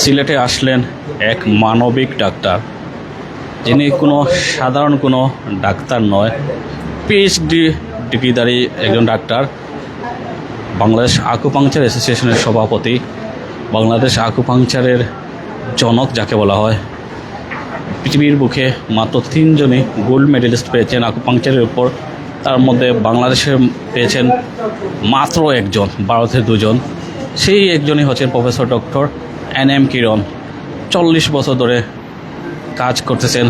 সিলেটে আসলেন এক মানবিক ডাক্তার, যিনি কোনো সাধারণ কোনো ডাক্তার নয়, পিএইচডি ডিগ্রিধারী একজন ডাক্তার, বাংলাদেশ আকুপাংচার অ্যাসোসিয়েশনের সভাপতি, বাংলাদেশ আকুপাংচারের জনক যাকে বলা হয়। পৃথিবীর বুকে মাত্র 3 জনই গোল্ড মেডেলিস্ট পেয়েছেন আকুপাংচারের উপর, তার মধ্যে বাংলাদেশে পেয়েছেন মাত্র একজন, ভারতের 2 জন। সেই একজনই হচ্ছেন প্রফেসর ডক্টর NM কিরণ। 40 বছর ধরে কাজ করতেছেন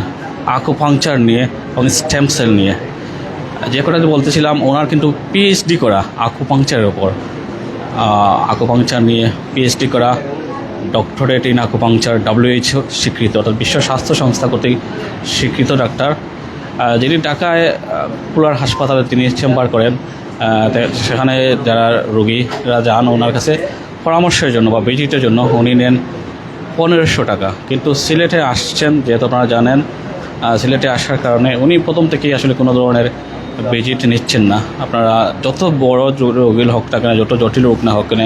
আকুপাংচার নিয়ে এবং স্টেম সেল নিয়ে। যে কথাটি বলতেছিলাম, ওনার কিন্তু পিএইচডি করা আকুপাংচারের ওপর, আকুপাংচার নিয়ে পিএইচডি করা, ডক্টরেট ইন আকুপাংচার, WHO স্বীকৃত, অর্থাৎ বিশ্ব স্বাস্থ্য সংস্থা কর্তৃক স্বীকৃত ডাক্তার, যিনি ঢাকায় পুলার হাসপাতালে তিনি চেম্বার করেন। সেখানে যারা রোগীরা যান ওনার কাছে পরামর্শের জন্য বা ভিজিটের জন্য উনি নেন 1500 টাকা। কিন্তু সিলেটে আসছেন, যেহেতু আপনারা জানেন, সিলেটে আসার কারণে উনি প্রথম থেকেই আসলে কোনো ধরনের ভিজিট নিচ্ছেন না। আপনারা যত বড় রোগী হোক না কেন, যত জটিল রোগ না হোক কেন,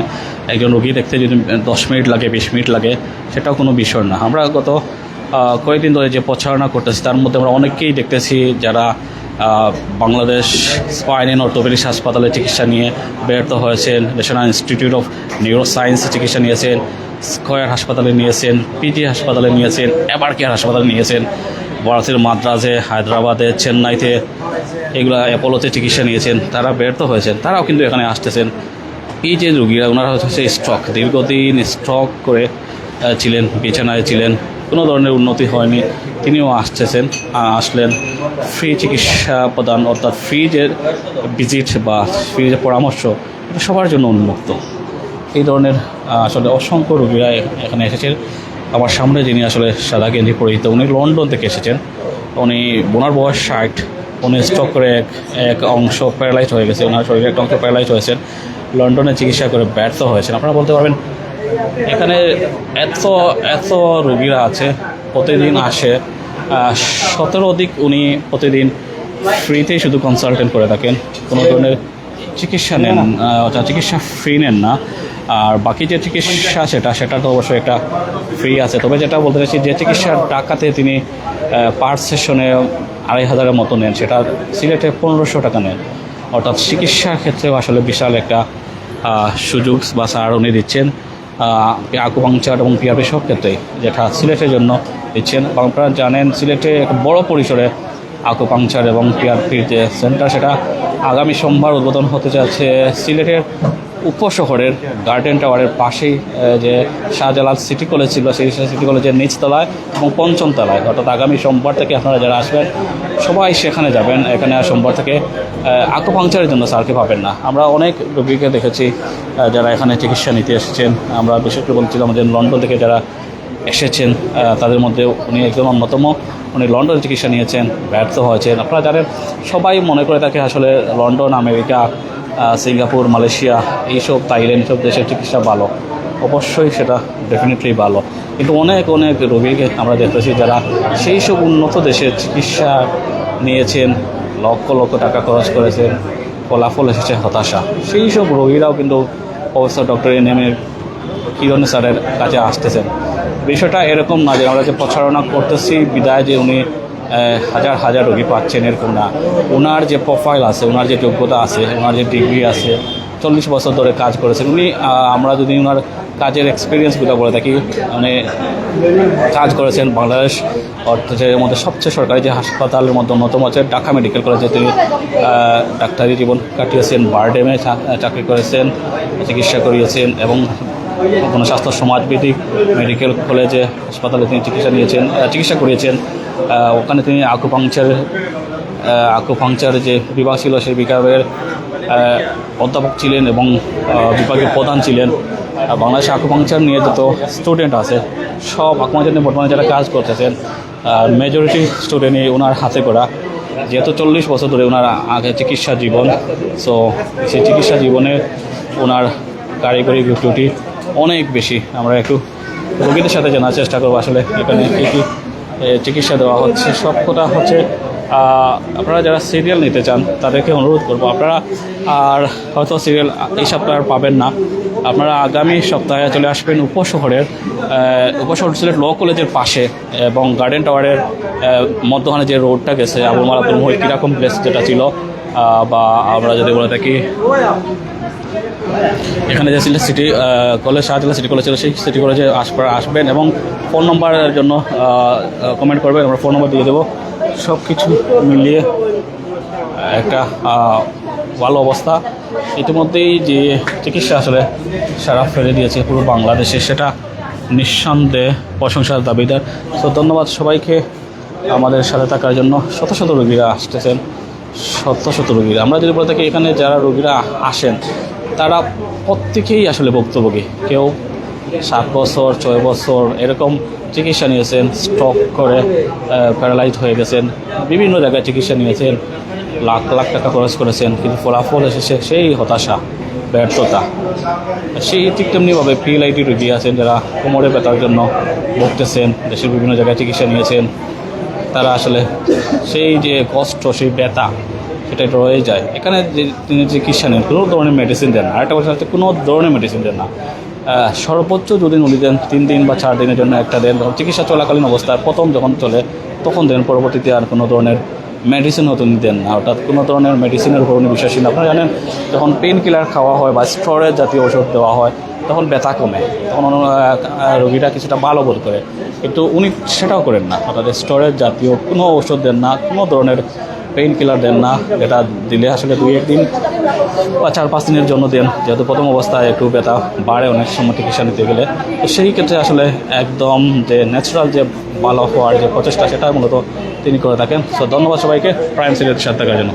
একজন রোগী দেখতে যদি 10 মিনিট লাগে, 20 মিনিট লাগে, সেটাও কোনো বিষয় না। আমরা গত কয়েকদিন ধরে যে প্রচারণা করতেছি, তার মধ্যে আমরা অনেককেই দেখতেছি যারা বাংলাদেশ স্পাইন অ্যান্ড অর্থোপেডিক্স হাসপাতালে চিকিৎসা নিয়ে ব্যর্থ হয়েছেন, ন্যাশনাল ইনস্টিটিউট অফ নিউরো সায়েন্সে চিকিৎসা নিয়েছেন, স্কয়ার হাসপাতালে নিয়েছেন, পিজি হাসপাতালে নিয়েছেন, এবার কেয়ার হাসপাতালে নিয়েছেন, ভারতের মাদ্রাজে, হায়দ্রাবাদে, চেন্নাইতে, এগুলো অ্যাপোলোতে চিকিৎসা নিয়েছেন, তারা ব্যর্থ হয়েছেন। তারাও কিন্তু এখানে আসতেছেন। এই যে রোগীরা, ওনারা হচ্ছে স্ট্রোক, দীর্ঘদিন স্ট্রোক করে ছিলেন, বিছানায় ছিলেন, কোনো ধরনের উন্নতি হয়নি, তিনিও আসলেন ফ্রি চিকিৎসা প্রদান, অর্থাৎ ফ্রি যে ভিজিট বা ফ্রি যে পরামর্শ, এটা সবার জন্য উন্মুক্ত। এই ধরনের আসলে অসংখ্য রোগীরা এখানে এসেছেন। আমার সামনে যিনি আসলে সাদা গেঞ্জি পরিহিত, উনি লন্ডন থেকে এসেছেন। ওনার বয়স 60। উনি স্ট্রোক করে এক অংশ প্যারালাইজ হয়ে গেছে, ওনার শরীরে একটা অংশ প্যারালাইজ হয়েছেন, লন্ডনে চিকিৎসা করে ব্যর্থ হয়েছেন। আপনারা বলতে পারবেন এখানে এত রোগীরা আছে, প্রতিদিন আসে 17 অধিক। উনি প্রতিদিন ফ্রিতেই শুধু কনসালটেন্ট করে থাকেন, কোনো ধরনের চিকিৎসা নেন, চিকিৎসা ফ্রি নেন না। আর বাকি যে চিকিৎসা সেটা তো অবশ্যই একটা ফ্রি আছে। তবে যেটা বলতে চাইছি, যে চিকিৎসার টাকাতে তিনি পার সেশনে 2500-এর মতো নেন, সেটা সিলেটে 1500 টাকা নেন। অর্থাৎ চিকিৎসার ক্ষেত্রেও আসলে বিশাল একটা সুযোগ বা ছাড় উনি দিচ্ছেন আকুপাংচার এবং PRP সব ক্ষেত্রেই, যেটা সিলেটের জন্য দিচ্ছেন। আপনারা জানেন সিলেটে একটা বড় পরিসরে আকুপাংচার এবং PRPর যে সেন্টার, সেটা আগামী সোমবার উদ্বোধন হতে যাচ্ছে সিলেটের উপশহরের গার্ডেন টাওয়ারের পাশেই যে শাহজালাল সিটি কলেজ ছিল, সেই সিটি কলেজের নিচতলায় এবং 5ম তলায়। অর্থাৎ আগামী সোমবার থেকে আপনারা যারা আসবেন সবাই সেখানে যাবেন। এখানে সোমবার থেকে আকুপাংচারের জন্য স্যারকে পাবেন না। আমরা অনেক রোগীকে দেখেছি যারা এখানে চিকিৎসা নিতে এসেছেন। আমরা বিশেষ করে বলছিলাম যে লন্ডন থেকে যারা এসেছেন, তাদের মধ্যে উনি একজন অন্যতম। উনি লন্ডনে চিকিৎসা নিয়েছেন, ব্যর্থ হয়েছেন। আপনারা জানেন, সবাই মনে করে থাকে আসলে লন্ডন, আমেরিকা, সিঙ্গাপুর, মালয়েশিয়া, এইসব থাইল্যান্ড, এইসব দেশের চিকিৎসা ভালো। অবশ্যই সেটা ডেফিনেটলি ভালো, কিন্তু অনেক রোগীকে আমরা দেখতেছি যারা সেই সব উন্নত দেশের চিকিৎসা নিয়েছেন, লক্ষ লক্ষ টাকা খরচ করেছেন, ফলাফল এসেছে হতাশা। সেই সব রোগীরাও কিন্তু প্রফেসর ডক্টর NM কিরণ স্যারের কাছে আসতেছেন। বিষয়টা এরকম না যে আমরা যে প্রচারণা করতেছি বিদায় যে উনি হাজার রোগী পাচ্ছেন, এরকম না। ওনার যে প্রোফাইল আছে, ওনার যে যোগ্যতা আছে, ওনার যে ডিগ্রি আছে, 40 বছর ধরে কাজ করেছেন উনি। আমরা যদি ওনার কাজের এক্সপিরিয়েন্সগুলো বলে থাকি, মানে কাজ করেছেন বাংলাদেশ অর্থের মধ্যে সবচেয়ে সরকারি যে হাসপাতালের মধ্যে অন্যতম হচ্ছে ঢাকা মেডিকেল কলেজে তিনি ডাক্তারি জীবন কাটিয়েছেন, বারডেমে চাকরি করেছেন, চিকিৎসা করিয়েছেন এবং কোনো স্বাস্থ্য সমাজভিত্তিক মেডিকেল কলেজে হাসপাতালে তিনি চিকিৎসা করিয়েছেন। ওখানে তিনি আকুপাংচার যে বিভাগ ছিল, সেই বিভাগের অধ্যাপক ছিলেন এবং বিভাগের প্রধান ছিলেন। বাংলাদেশে আকুপাংচার নিয়ে যত স্টুডেন্ট আছে, সব আকুপাংচার নিয়ে বর্তমানে যারা কাজ করতেছেন, মেজরিটি স্টুডেন্টই ওনার হাতে করা। যেহেতু 40 বছর ধরে ওনার আগে চিকিৎসা জীবন, সো সেই চিকিৎসা জীবনে ওনার কারিগরি ত্রুটি অনেক বেশি। আমরা একটু রোগীদের সাথে জানার চেষ্টা করবো আসলে এখানে কী চিকিৎসা দেওয়া হচ্ছে। সব কথা হচ্ছে আপনারা যারা সিরিয়াল নিতে চান তাদেরকে অনুরোধ করবো, আপনারা আর হয়তো সিরিয়াল এই সপ্তাহে পাবেন না, আপনারা আগামী সপ্তাহে চলে আসবেন উপশহরের সিলেট ল কলেজের পাশে এবং গার্ডেন টাওয়ারের মধ্যখানে যে রোডটা গেছে আবুল মাল আব্দুল মুহিত কীরকম প্লেস যেটা ছিল, বা আমরা যদি বলে থাকি এখানে যে Sylhet city college Shahjalal city college ছিল সেই সিটি কলেজে আসবেন এবং ফোন নম্বরের জন্য কমেন্ট করবেন, আমরা ফোন নম্বর দিয়ে দেবো। সব কিছু মিলিয়ে একটা ভালো অবস্থা। ইতিমধ্যেই যে চিকিৎসা আসলে সারা ফেলে দিয়েছে পুরো বাংলাদেশে, সেটা নিঃসন্দেহে প্রশংসার দাবিদার। তো ধন্যবাদ সবাইকে আমাদের সাথে থাকার জন্য। শত শত রোগীরা আসতেছেন, শত রোগীরা। আমরা যদি বলে থাকি এখানে যারা রোগীরা আসেন তারা প্রত্যেকেই আসলে ভুক্তভোগী। কেউ 7 বছর 6 বছর এরকম চিকিৎসা নিয়েছেন, স্ট্রোক করে প্যারালাইজ হয়ে গেছেন, বিভিন্ন জায়গায় চিকিৎসা নিয়েছেন, লাখ লাখ টাকা খরচ করেছেন, কিন্তু ফলাফল এসেছে সেই হতাশা, ব্যর্থতা। সেই ঠিক তেমনিভাবে PLID রোগী আছেন যারা কোমরে ব্যথার জন্য ভুগতেছেন, দেশের বিভিন্ন জায়গায় চিকিৎসা নিয়েছেন, তারা আসলে সেই যে কষ্ট, সেই ব্যথা সেটা রয়ে যায়। এখানে যে তিনি চিকিৎসা নেন, কোনো ধরনের মেডিসিন দেন না। আরেকটা কথা হচ্ছে কোনো ধরনের মেডিসিন দেন না। সর্বোচ্চ যদি উনি দেন 3 দিন বা 4 দিনের জন্য একটা দেন, চিকিৎসা চলাকালীন অবস্থায় প্রথম যখন চলে তখন দেন, পরবর্তীতে আর কোনো ধরনের মেডিসিন হতো উনি দেন না। অর্থাৎ কোনো ধরনের মেডিসিনের উপর উনি বিশ্বাসী না। আপনারা জানেন যখন পেন কিলার খাওয়া হয় বা স্টেরয়েড জাতীয় ওষুধ দেওয়া হয় তখন ব্যথা কমে, তখন রোগীরা কিছুটা ভালো বোধ করে, কিন্তু উনি সেটাও করেন না। অর্থাৎ স্টেরয়েড জাতীয় কোনো ওষুধ দেন না, কোনো ধরনের পেইন কিলার দেন না। যেটা দিলে আসলে 2-1 দিন বা 4-5 দিনের জন্য দেন, যেহেতু প্রথম অবস্থায় একটু ব্যথা বাড়ে অনেক সময় চিকিৎসা নিতে গেলে। তো সেই ক্ষেত্রে আসলে একদম যে ন্যাচারাল যে ভালো হওয়ার যে প্রচেষ্টা সেটা মূলত তিনি করে থাকেন। সো ধন্যবাদ সবাইকে প্রাইম সিলেটের সাথে থাকার জন্য।